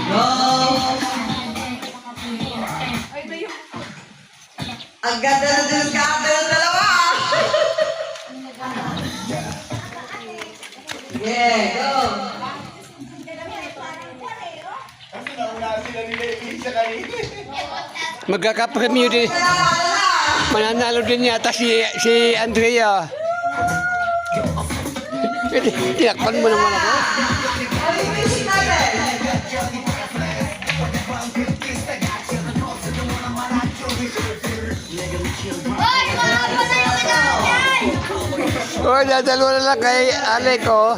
Go! Ang ganda na din ng dalawa! Yeah, go! Magkaka-premyo din. Mananalo din yata si Andrea. Tinakpan mo naman ako. Ano yung music natin? Oh, dadalo na lang kay Alec, oh.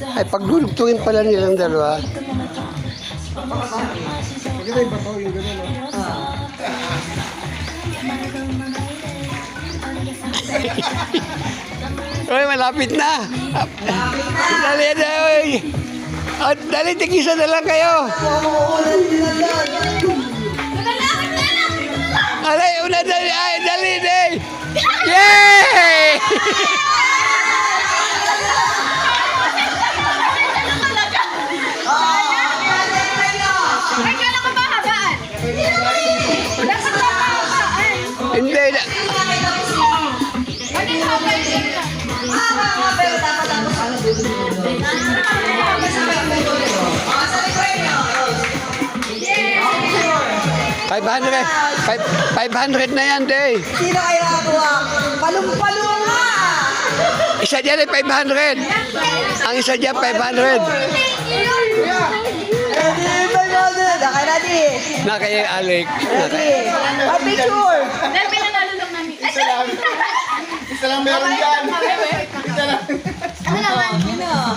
Ay, pagdulugtungin pala nilang dalawa. Maganda yung bato, yung gano'n, no? Uy, malapit na. Dali na, uy. Oh, dali, tigisa na lang kayo. Alay, una, dali. Ay, dali, dali. Yay! Ay, kailan ka ba habaan? Dapat ba habaan? Hindi na. Ano yung habaan siya? Pero dapat tapos ano sa likod nyo. 500 na yan, day. Sino kayo nakakuha? Palong-palong nga! Isa dyan ay 500. Ang isa dyan, 500. Nakay ready. Na kay Alec. Ready. A picture. Dahil pinanalo lang namin. Isa lang meron dyan. Isa lang. Ano naman?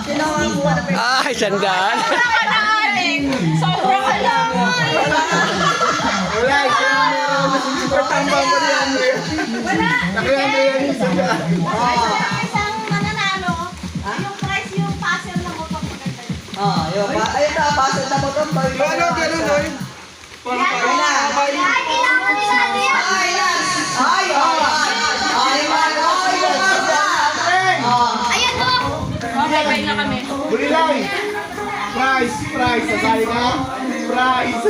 Sino ang kuha na picture? Ay, sandaan. Wala ka na, Alec. Sobra ka lang. Wala, isa lang meron. Super tamba mo ni Andre. Wala. Nakayanda yan yung isa. Isang mananalo. Yung price, yung puzzle na mo pagpaganda. Yun pa. Ayun na, pasok na mo ito. Paano ganun, Noy? Ay na. Ay, kailangan nila yan. Ay na. Ay, Ayan mo. Okay, bye na kami. Bulilay! Prize! Prize! Sasali ka? Prize!